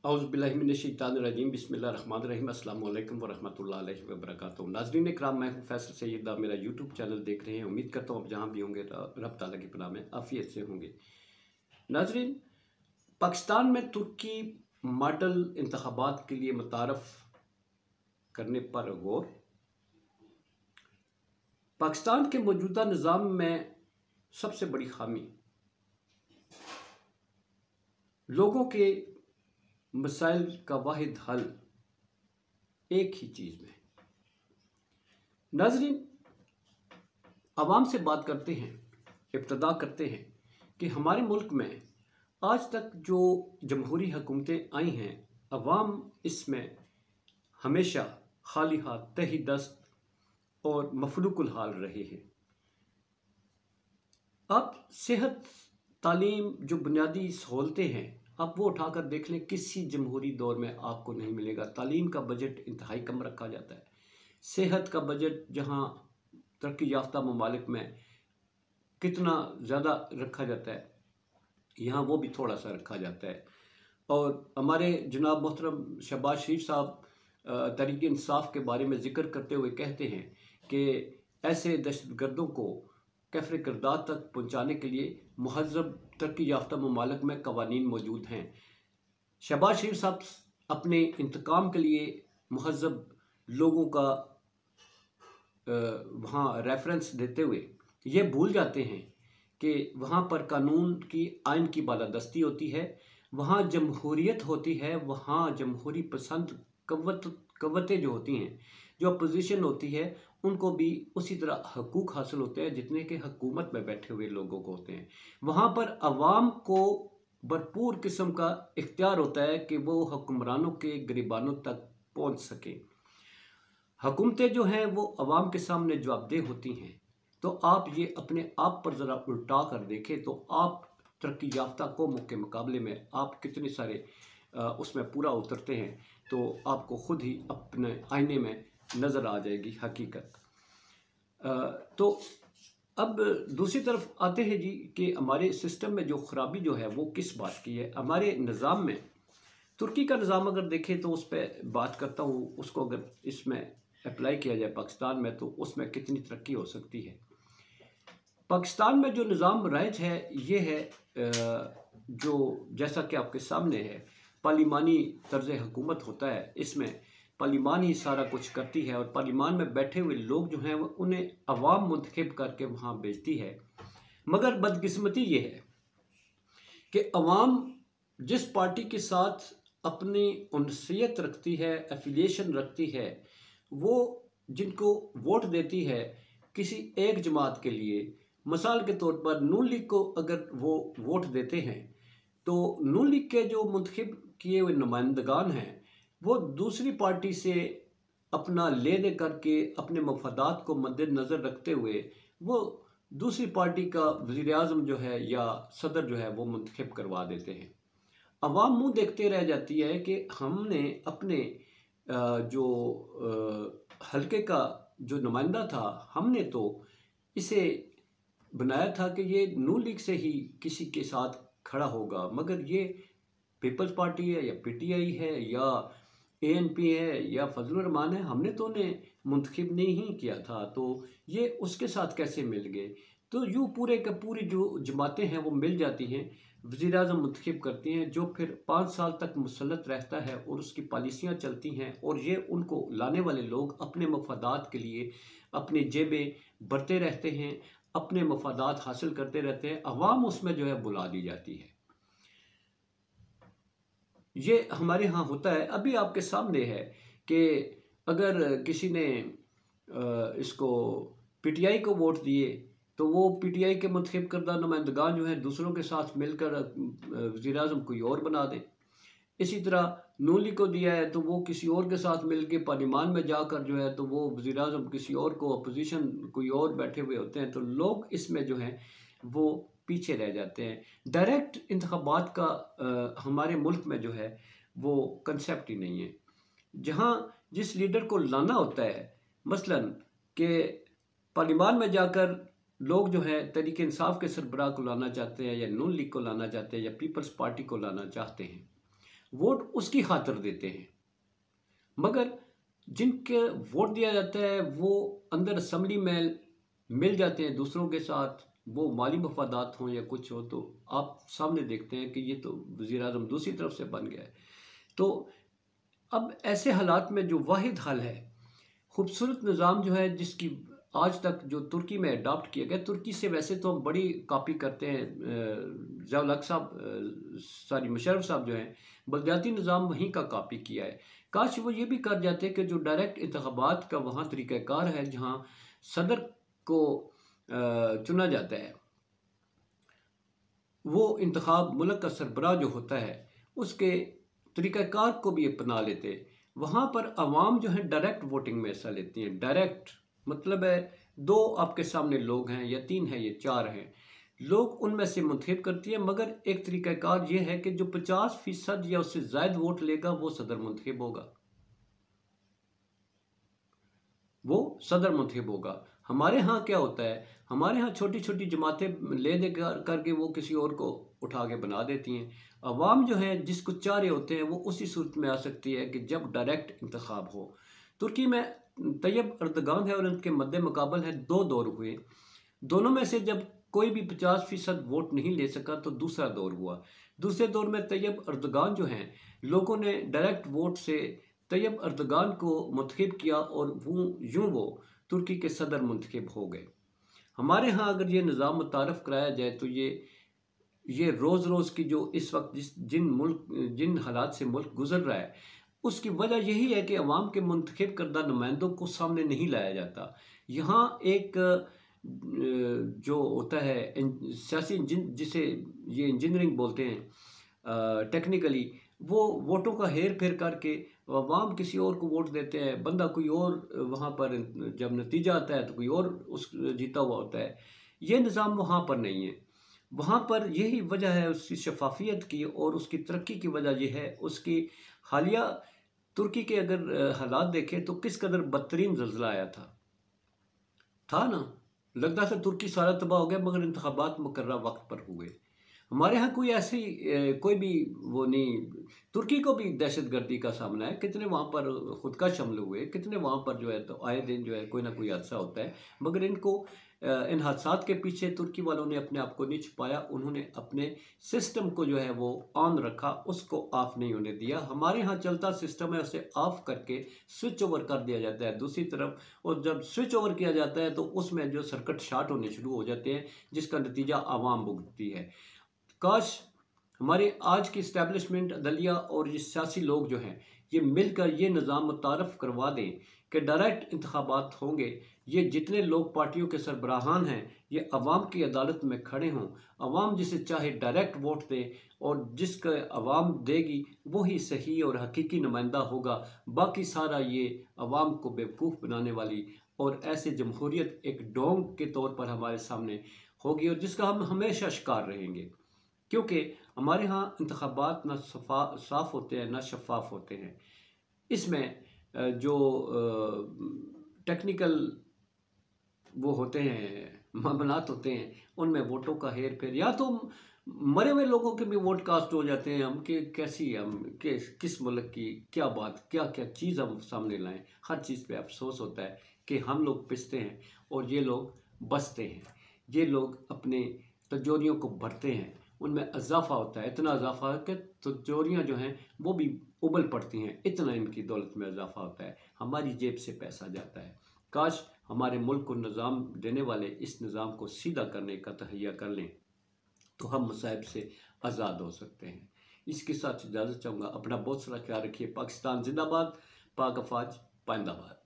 औज़ुबिल्लाहिमिनश्शैतानिर्रजीम बिस्मिल्लाहिर्रहमानिर्रहीम अस्सलाम वालेकुम वरहमतुल्लाहि वबरकातुहू। नाज़रीन इकराम, मैं हूँ फैसल सैयद। आप मेरा यूट्यूब चैनल देख रहे हैं। उम्मीद करता हूँ आप जहाँ भी होंगे रब ताला की पनाह में आफियत से होंगे। नाज़रीन, पाकिस्तान में तुर्की मॉडल इंतखाबात के लिए मुतारफ़ करने पर गौर। पाकिस्तान के मौजूदा निज़ाम में सबसे बड़ी खामी लोगों के मसाइल का वाहिद हल एक ही चीज़ में। नाज़रीन, आवाम से बात करते हैं, इब्तदा करते हैं कि हमारे मुल्क में आज तक जो जमहूरी हुकूमतें आई हैं, अवाम इसमें हमेशा खाली हाथ, तही दस्त और मफलूकुल हाल रहे हैं। आप सेहत, तालीम, जो बुनियादी सहूलतें हैं, आप वो उठाकर देख लें, किसी जमहूरी दौर में आपको नहीं मिलेगा। तालीम का बजट इंतहाई कम रखा जाता है। सेहत का बजट जहाँ तरक्की याफ्ता ममालिक में कितना ज़्यादा रखा जाता है, यहाँ वो भी थोड़ा सा रखा जाता है। और हमारे जनाब मोहतरम शहबाज शरीफ साहब तहरीक इंसाफ के बारे में ज़िक्र करते हुए कहते हैं कि ऐसे दहशतगर्दों को कैफर किरदार तक पहुँचाने के लिए महज़ब तरक्की याफ्ता ममालिक में कवानीन मौजूद हैं। शहबाज शरीफ साहब अपने इंतकाम के लिए महज़ब लोगों का वहाँ रेफरेंस देते हुए ये भूल जाते हैं कि वहाँ पर कानून की, आइन की बालादस्ती होती है, वहाँ जमहूरियत होती है, वहाँ जमहूरी पसंद कव्वतें जो होती हैं, जो अपोजिशन होती है, उनको भी उसी तरह हकूक़ हासिल होते हैं जितने के हुकूमत में बैठे हुए लोगों को होते हैं। वहाँ पर अवाम को भरपूर किस्म का इख्तियार होता है कि वो हुक्मरानों के गिरबानों तक पहुँच सकें। हुकूमतें जो हैं वो अवाम के सामने जवाबदेह होती हैं। तो आप ये अपने आप पर ज़रा उल्टा कर देखें तो आप तरक्की याफ्ता कौमों के मुकाबले में आप कितने सारे उसमें पूरा उतरते हैं, तो आपको ख़ुद ही अपने आईने में नज़र आ जाएगी हकीकत। तो अब दूसरी तरफ आते हैं जी कि हमारे सिस्टम में जो ख़राबी जो है वो किस बात की है। हमारे निज़ाम में तुर्की का निज़ाम अगर देखें तो उस पर बात करता हूँ, उसको अगर इसमें अप्लाई किया जाए पाकिस्तान में तो उसमें कितनी तरक्की हो सकती है। पाकिस्तान में जो निज़ाम राइज है ये है जो जैसा कि आपके सामने है, पार्लिमानी तर्ज़ हुकूमत होता है। इसमें पार्लिमान ही सारा कुछ करती है और पार्लिमान में बैठे हुए लोग जो हैं वो उन्हें अवाम मुंतखब करके वहाँ भेजती है। मगर बदकिस्मती ये है कि अवाम जिस पार्टी के साथ अपनी उनसियत रखती है, एफिलिएशन रखती है, वो जिनको वोट देती है किसी एक जमात के लिए, मिसाल के तौर पर नून लीग को अगर वो वोट देते हैं तो नून लीग के जो मुंतखब किए हुए नुमाइंदगान हैं वो दूसरी पार्टी से अपना ले दे करके अपने मफादात को मद्देनज़र रखते हुए वो दूसरी पार्टी का वज़ीर आज़म जो है या सदर जो है वो मुंतखब करवा देते हैं। अवाम मुँह देखते रह जाती है कि हमने अपने जो हल्के का जो नुमाइंदा था, हमने तो इसे बनाया था कि ये नून लीग से ही किसी के साथ खड़ा होगा, मगर ये पीपल्स पार्टी है या पीटीआई है या एएनपी है या फजलुर रहमान है, हमने तो उन्हें मुंतखब नहीं किया था, तो ये उसके साथ कैसे मिल गए। तो यूँ पूरे का पूरी जो जमातें हैं वो मिल जाती हैं, वज़ीर आज़म मुंतखब करती हैं जो फिर 5 साल तक मुसल्लत रहता है और उसकी पॉलिसियाँ चलती हैं और ये उनको लाने वाले लोग अपने मफादात के लिए अपनी जेबें भरते रहते हैं, अपने मफादात हासिल करते रहते हैं। अवाम उसमें जो है बुला दी जाती है। ये हमारे यहाँ होता है। अभी आपके सामने है कि अगर किसी ने इसको पीटीआई को वोट दिए तो वो पीटीआई के मुंतखब करदा नुमाइंदगान जो हैं दूसरों के साथ मिलकर वज़ीर आज़म कोई और बना दें। इसी तरह नून लीग को दिया है तो वो किसी और के साथ मिलके पार्लिमान में जाकर जो है तो वो वज़ीर आज़म किसी और को, अपोजिशन कोई और बैठे हुए होते हैं, तो लोग इसमें जो हैं वो पीछे रह जाते हैं। डायरेक्ट इंतखाबात का हमारे मुल्क में जो है वो कंसेप्ट ही नहीं है। जहाँ जिस लीडर को लाना होता है, मसलन कि पार्लिमान में जाकर लोग जो है तहरीक इंसाफ के सरबराह को लाना चाहते हैं या नून लीग को लाना चाहते हैं या पीपल्स पार्टी को लाना चाहते हैं, वोट उसकी खातिर देते हैं, मगर जिनके वोट दिया जाता है वो अंदर असम्बली में मिल जाते हैं दूसरों के साथ, वो माली मफादात हों या कुछ हो, तो आप सामने देखते हैं कि ये तो वज़ीर आज़म दूसरी तरफ से बन गया है। तो अब ऐसे हालात में जो वाहिद हल है, खूबसूरत निज़ाम जो है जिसकी आज तक जो तुर्की में अडॉप्ट किया गया, तुर्की से वैसे तो हम बड़ी कॉपी करते हैं, ज़ियाउल हक साहब सॉरी मुशर्रफ साहब जो हैं बलदियाती निज़ाम वहीं का कॉपी किया है। काश वो ये भी कर जाते कि जो डायरेक्ट इंतखाबात का वहाँ तरीक़ाकार है, जहाँ सदर को चुना जाता है, वो इंतखाब मुल्क का सरबराह जो होता है उसके तरीक़ाकार को भी अपना लेते। वहाँ पर आवाम जो है डायरेक्ट वोटिंग में हिस्सा लेती हैं। डायरेक्ट मतलब है, दो आपके सामने लोग हैं या तीन हैं या चार हैं, लोग उनमें से मुंतखब करती है, मगर एक तरीक़ाकार ये है कि जो 50% या उससे ज़ायद वोट लेगा वो सदर मुंतखब होगा, वो सदर मुंतखब होगा। हमारे यहाँ क्या होता है, हमारे यहाँ छोटी छोटी जमातें ले दे करके वो किसी और को उठा के बना देती हैं। अवाम जो है जिसको चाह रहे होते हैं वो उसी सूरत में आ सकती है कि जब डायरेक्ट इंतखाब हो। तुर्की में तैयब अर्दगान है और उनके मद्दे मुकाबल है दो दौर हुए, दोनों में से जब कोई भी 50% वोट नहीं ले सका तो दूसरा दौर हुआ। दूसरे दौर में तैयब अर्दगान जो हैं, लोगों ने डायरेक्ट वोट से तैयब अर्दगान को मुंतखब किया और वो तुर्की के सदर मुंतखब हो गए। हमारे यहाँ अगर ये निज़ाम मुतारफ़ कराया जाए तो ये रोज़ रोज़ की जो इस वक्त जिन हालात से मुल्क गुजर रहा है, उसकी वजह यही है कि अवाम के मुंतखब करदा नुमाइंदों को सामने नहीं लाया जाता। यहाँ एक जो होता है सियासी जिसे ये इंजीनियरिंग बोलते हैं टेक्निकली, वो वोटों का हेर फेर करके अवाम किसी और को वोट देते हैं, बंदा कोई और वहाँ पर जब नतीजा आता है तो कोई और उस जीता हुआ होता है। ये निज़ाम वहाँ पर नहीं है। वहाँ पर यही वजह है उसकी शफाफियत की, और उसकी तरक्की की वजह यह है उसकी हालिया तुर्की के अगर हालात देखें तो किस कदर बदतरीन ज़ल्ज़ला आया था ना, लगता था तुर्की सारा तबाह हो गया, मगर इंतखाबात मुकर्रर वक्त पर हुए। हमारे यहाँ कोई ऐसी कोई भी वो नहीं। तुर्की को भी दहशतगर्दी का सामना है, कितने वहाँ पर खुदकश हमले हुए, कितने वहाँ पर जो है तो आए दिन जो है कोई ना कोई हादसा होता है, मगर इन हादसात के पीछे तुर्की वालों ने अपने आप को नहीं छुपाया, उन्होंने अपने सिस्टम को जो है वो ऑन रखा, उसको ऑफ नहीं होने दिया। हमारे यहाँ चलता सिस्टम है, उसे ऑफ करके स्विच ओवर कर दिया जाता है दूसरी तरफ, और जब स्विच ओवर किया जाता है तो उसमें जो सर्किट शार्ट होने शुरू हो जाते हैं, जिसका नतीजा आवाम भुगतती है। काश हमारे आज की इस्टेब्लिशमेंट अदलिया और ये सियासी लोग जो हैं ये मिलकर ये निज़ाम मुतारफ़ करवा दें कि डायरेक्ट इंतखाबात होंगे, ये जितने लोग पार्टियों के सरबराहान हैं ये अवाम की अदालत में खड़े हों, अवाम जिसे चाहे डायरेक्ट वोट दे, और जिसका अवाम देगी वही सही और हकीकी नुमाइंदा होगा। बाकी सारा ये अवाम को बेवकूफ़ बनाने वाली और ऐसे जमहूरियत एक डोंग के तौर पर हमारे सामने होगी, और जिसका हम हमेशा शिकार रहेंगे, क्योंकि हमारे यहाँ इंतखाबात ना साफ़ होते हैं ना शफ़ाफ़ होते हैं। इसमें जो टेक्निकल वो होते हैं मामलात होते हैं, उनमें वोटों का हेर फेर, या तो मरे हुए लोगों के भी वोट कास्ट हो जाते हैं। हम कि कैसी हम किस मुल्क की क्या बात, क्या क्या चीज़ हम सामने लाएं। हर चीज़ पे अफसोस होता है कि हम लोग पिसते हैं और ये लोग बसते हैं, ये लोग अपने तिजोरियों को भरते हैं, उनमें इजाफा होता है, इतना इजाफा है कि तिजोरियाँ जो हैं वो भी उबल पड़ती हैं, इतना इनकी दौलत में इजाफा होता है, हमारी जेब से पैसा जाता है। काश हमारे मुल्क को निज़ाम देने वाले इस निज़ाम को सीधा करने का तहैया कर लें तो हम मसाइब से आज़ाद हो सकते हैं। इसके साथ इजाज़त चाहूँगा। अपना बहुत सारा ख्याल रखिए। पाकिस्तान जिंदाबाद, पाक अफवाज पाइंदाबाद।